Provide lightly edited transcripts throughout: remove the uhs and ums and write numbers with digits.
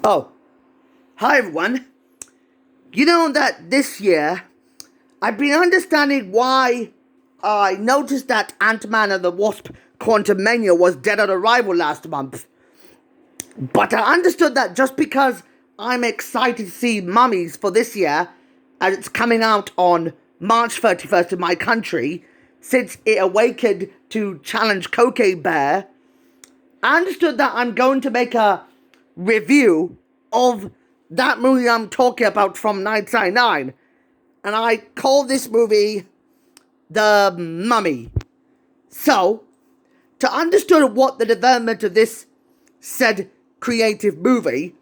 Oh, hi everyone. You know that this year, I've been understanding why I noticed that Ant-Man and the Wasp Quantumania was dead on arrival last month. But I understood that just because I'm excited to see Mummies for this year, and it's coming out on March 31st in my country, since it awakened to challenge Cocaine Bear, I understood that I'm going to make a review of that movie I'm talking about from 1999. And I call this movie The Mummy. So, to understand what the development of this said creative movie,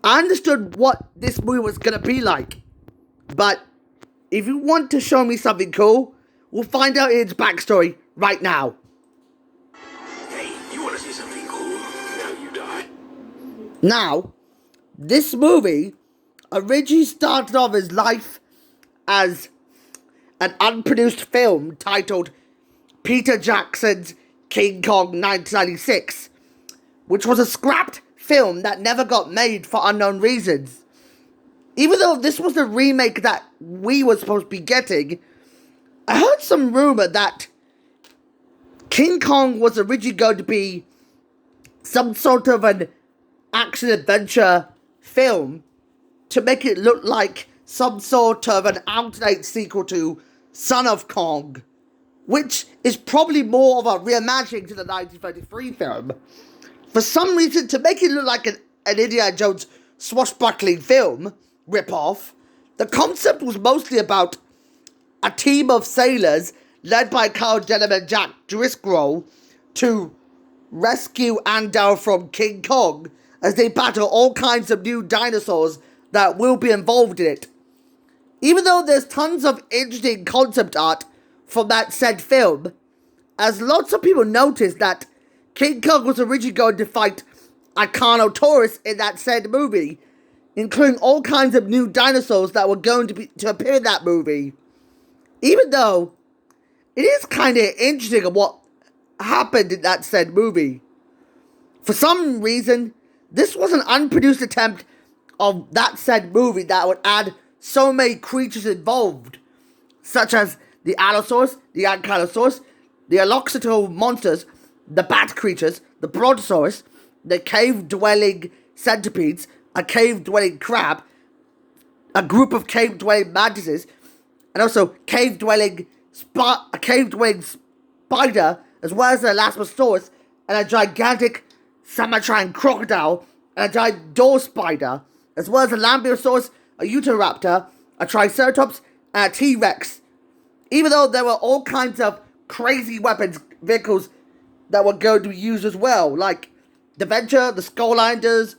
I understood what this movie was going to be like. But if you want to show me something cool, we'll find out its backstory right now. Hey, you want to see something cool? Now you die. Now, this movie originally started off his life as an unproduced film titled Peter Jackson's King Kong 1996, which was a scrapped film that never got made for unknown reasons. Even though this was the remake that we were supposed to be getting, I heard some rumor that King Kong was originally going to be some sort of an action-adventure film to make it look like some sort of an out-and-out sequel to Son of Kong, which is probably more of a reimagining to the 1933 film. For some reason, to make it look like an Indiana Jones swashbuckling film rip-off, the concept was mostly about a team of sailors led by Carl Denham and Jack Driscoll to rescue Andal from King Kong as they battle all kinds of new dinosaurs that will be involved in it. Even though there's tons of interesting concept art from that said film, as lots of people noticed that King Kong was originally going to fight Icanotaurus in that said movie, including all kinds of new dinosaurs that were going to appear in that movie. Even though it is kind of interesting of what happened in that said movie. For some reason, this was an unproduced attempt of that said movie that would add so many creatures involved, such as the Allosaurus, the Ankylosaurus, the Aloxitl monsters, the bat creatures, the Brontosaurus, the cave-dwelling centipedes, a cave-dwelling crab, a group of cave-dwelling mantises, and also a cave-dwelling spider, as well as an Elasmosaurus, and a gigantic Samarine crocodile, and a giant door spider, as well as a Lambeosaurus, a Utahraptor, a Triceratops, and a T-Rex. Even though there were all kinds of crazy vehicles that were going to be used as well, like the Venture, the Skulllanders,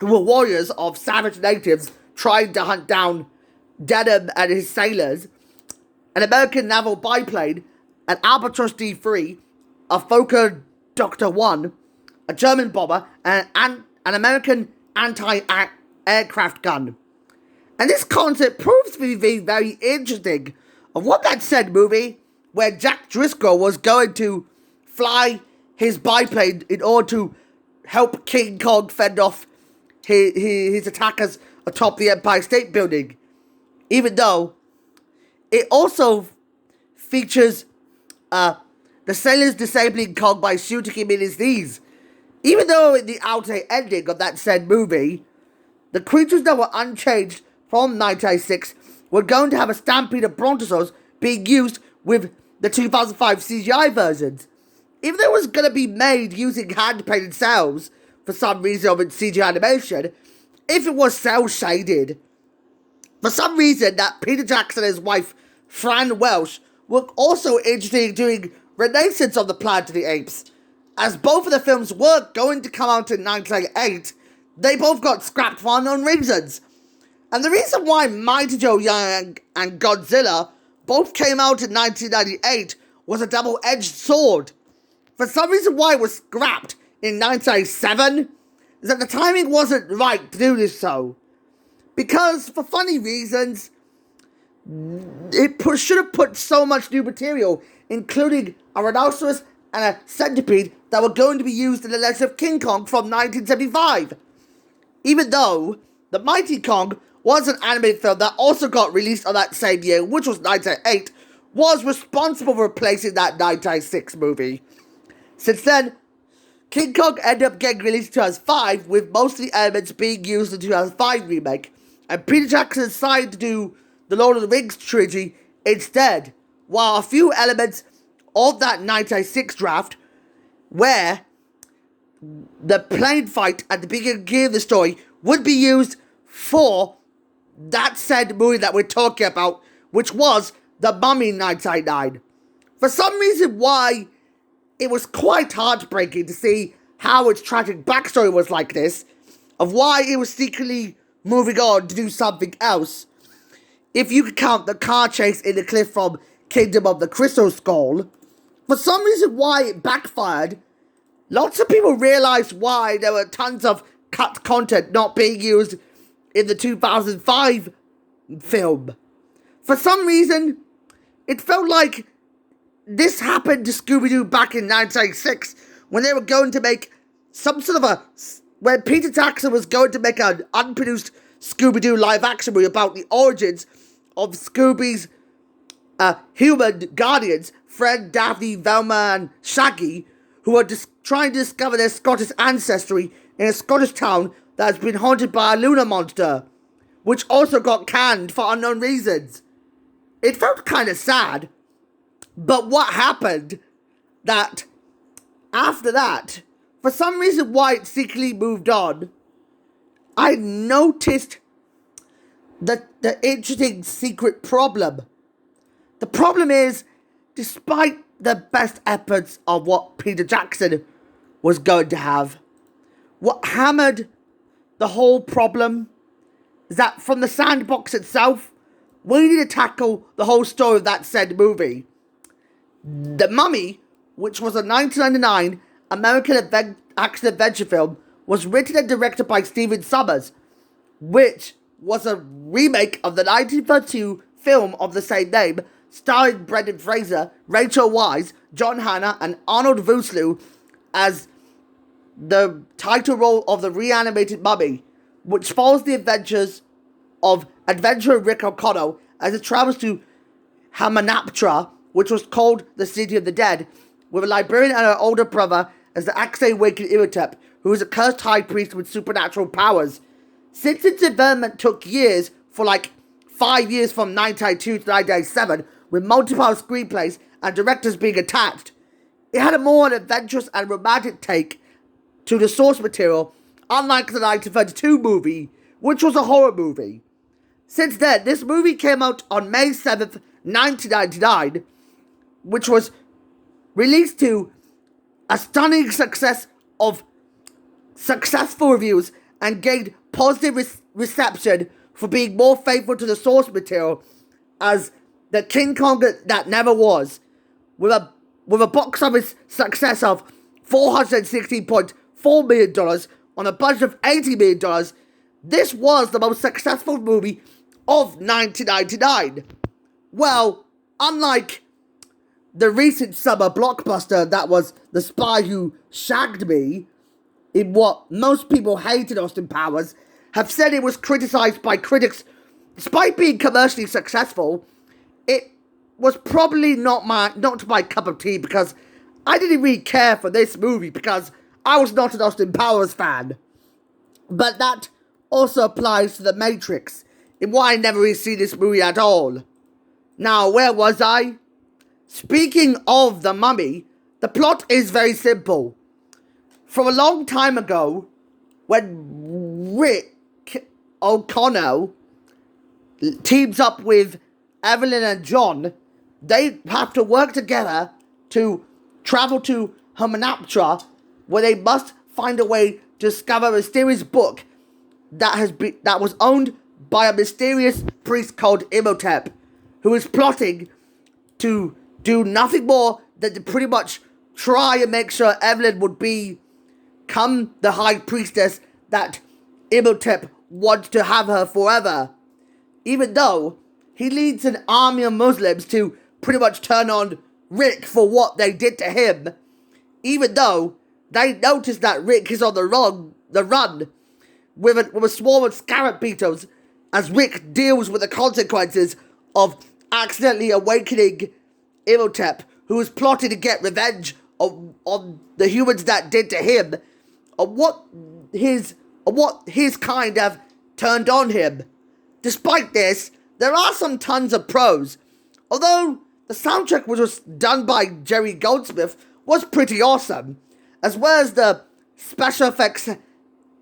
who were warriors of savage natives trying to hunt down Denham and his sailors, an American naval biplane, an Albatross D3, a Fokker Doctor 1, a German bomber, and an American anti-aircraft gun. And this concept proves to be very interesting of what that said movie, where Jack Driscoll was going to fly his biplane in order to help King Kong fend off his attackers atop the Empire State Building. Even though it also features the sailors disabling Kong by shooting him in his knees. Even though in the outer ending of that said movie, the creatures that were unchanged from 1996 were going to have a stampede of brontosaurs being used with the 2005 CGI versions. Even though it was going to be made using hand-painted cells for some reason of its CGI animation, if it was cel-shaded, for some reason that Peter Jackson and his wife Fran Welsh were also interested in doing Renaissance of the Planet of the Apes. As both of the films were going to come out in 1998, they both got scrapped for unknown reasons. And the reason why Mighty Joe Young and Godzilla both came out in 1998 was a double-edged sword. For some reason why it was scrapped in 1997 is that the timing wasn't right to do this so. Because, for funny reasons, it should have put so much new material, including a rhinoceros and a centipede that were going to be used in The Legend of King Kong from 1975. even though The Mighty Kong was an animated film that also got released on that same year, which was 1998, was responsible for replacing that 1996 movie. Since then, King Kong ended up getting released in 2005, with most of the elements being used in the 2005 remake, and Peter Jackson decided to do the Lord of the Rings trilogy instead, while a few elements of that 1996 draft, where the plane fight at the beginning of the story would be used for that said movie that we're talking about, which was The Mummy 1999. For some reason why, it was quite heartbreaking to see how its tragic backstory was like this, of why it was secretly moving on to do something else. If you could count the car chase in the cliff from Kingdom of the Crystal Skull, for some reason why it backfired, lots of people realized why there were tons of cut content not being used in the 2005 film. For some reason, it felt like this happened to Scooby-Doo back in 1996 when they were going to make some sort of when Peter Jackson was going to make an unproduced Scooby-Doo live-action movie about the origins of Scooby's human guardians, Fred, Daphne, Velma, and Shaggy, who are trying to discover their Scottish ancestry in a Scottish town that has been haunted by a lunar monster, which also got canned for unknown reasons. It felt kind of sad, but what happened that after that, for some reason why it secretly moved on, I noticed the interesting secret problem. The problem is, despite the best efforts of what Peter Jackson was going to have, what hammered the whole problem is that from the sandbox itself, we need to tackle the whole story of that said movie. The Mummy, which was a 1999 American action-adventure film, was written and directed by Stephen Sommers, which was a remake of the 1932 film of the same name, starring Brendan Fraser, Rachel Weisz, John Hannah, and Arnold Vosloo as the title role of the reanimated mummy, which follows the adventures of adventurer Rick O'Connell as he travels to Hamunaptra, which was called the City of the Dead, with a librarian and her older brother as the Axe-awakened Imhotep, who is a cursed high priest with supernatural powers. Since its development took years, for like 5 years from 1992 to 1997, with multiple screenplays and directors being attached, it had a more adventurous and romantic take to the source material, unlike the 1932 movie, which was a horror movie. Since then, this movie came out on May 7th, 1999, which was released to a stunning success of successful reviews and gained positive reception for being more faithful to the source material as the King Kong that never was, with a box office success of $416.4 million on a budget of $80 million. This was the most successful movie of 1999. Well, unlike the recent summer blockbuster that was The Spy Who Shagged Me, in what most people hated Austin Powers, have said it was criticized by critics. Despite being commercially successful, it was probably not my cup of tea, because I didn't really care for this movie because I was not an Austin Powers fan. But that also applies to The Matrix, in why I never really seen this movie at all. Now, where was I? Speaking of The Mummy, the plot is very simple. From a long time ago, when Rick O'Connell teams up with Evelyn and John, they have to work together to travel to Hamunaptra, where they must find a way to discover a mysterious book that was owned by a mysterious priest called Imhotep, who is plotting to do nothing more than to pretty much try and make sure Evelyn would become the high priestess that Imhotep wants to have her forever. Even though he leads an army of Muslims to pretty much turn on Rick for what they did to him, even though they notice that Rick is on the run, with a swarm of scarab beetles as Rick deals with the consequences of accidentally awakening Imhotep, who is plotting to get revenge on the humans that did to him, on what his kind have turned on him. Despite this, there are some tons of pros. Although the soundtrack, which was done by Jerry Goldsmith, was pretty awesome, as well as the special effects,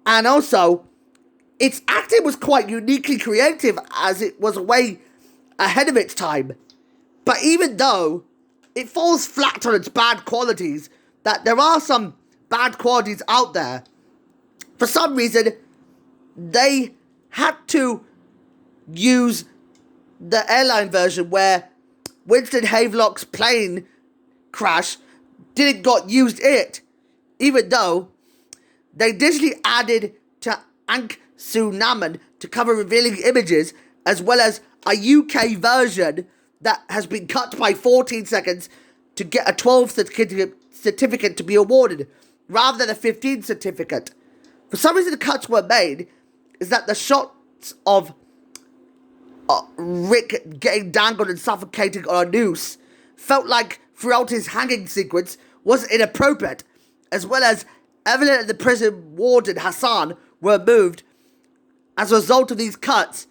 and also its acting was quite uniquely creative as it was way ahead of its time. But even though it falls flat on its bad qualities, that there are some bad qualities out there, for some reason they had to use the airline version where Winston Havelock's plane crash didn't got used in it, even though they digitally added to Ankh Sunaman to cover revealing images, as well as a UK version that has been cut by 14 seconds to get a 12 certificate to be awarded, rather than a 15 certificate. For some reason the cuts were made is that the shots of Rick getting dangled and suffocating on a noose felt like throughout his hanging sequence was inappropriate, as well as Evelyn and the prison warden Hassan were moved as a result of these cuts,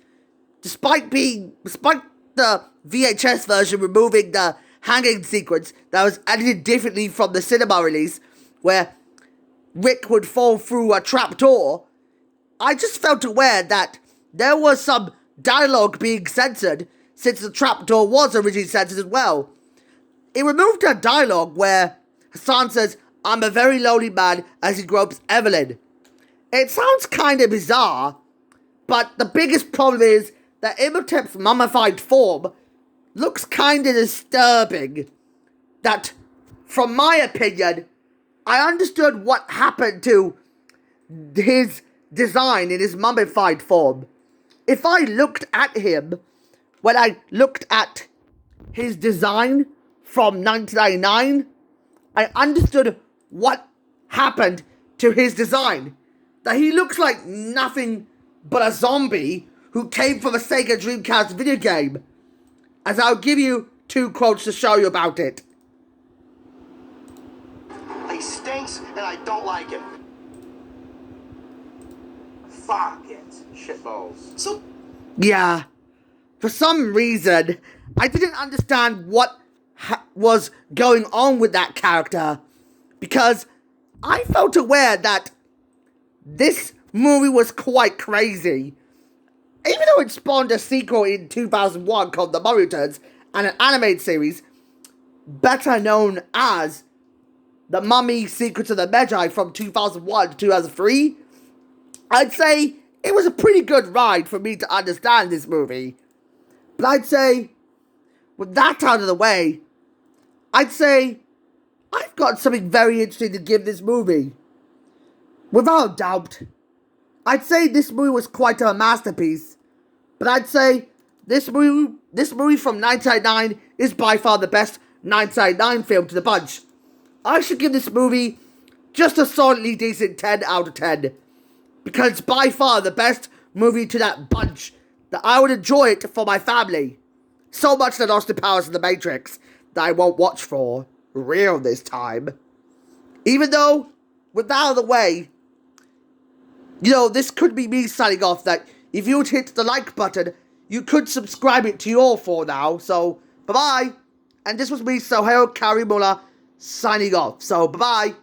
despite the VHS version removing the hanging sequence that was edited differently from the cinema release, where Rick would fall through a trapdoor. I just felt aware that there was some dialogue being censored, since the trapdoor was originally censored as well. It removed a dialogue where Hassan says, "I'm a very lonely man," as he gropes Evelyn. It sounds kinda bizarre, but the biggest problem is that Imhotep's mummified form looks kinda disturbing. That, from my opinion, I understood what happened to his design in his mummified form. If I looked at him, when I looked at his design from 1999, I understood what happened to his design. That he looks like nothing but a zombie who came from a Sega Dreamcast video game. As I'll give you 2 quotes to show you about it. He stinks and I don't like him. Fuck it. Shitballs. So, yeah, for some reason, I didn't understand what was going on with that character, because I felt aware that this movie was quite crazy. Even though it spawned a sequel in 2001 called The Mummy Returns, and an animated series better known as The Mummy Secrets of the Magi from 2001 to 2003, I'd say it was a pretty good ride for me to understand this movie. But I'd say, with that out of the way, I'd say I've got something very interesting to give this movie. Without doubt, I'd say this movie was quite a masterpiece. But I'd say this movie from 1999 is by far the best 1999 film to the bunch. I should give this movie just a solidly decent 10 out of 10. Because it's by far the best movie to that bunch, that I would enjoy it for my family. So much that Austin Powers and The Matrix that I won't watch for real this time. Even though, with that out of the way, this could be me signing off, that if you would hit the like button, you could subscribe it to you all for now. So, bye-bye. And this was me, Sohail Karimullah, signing off. So, bye-bye.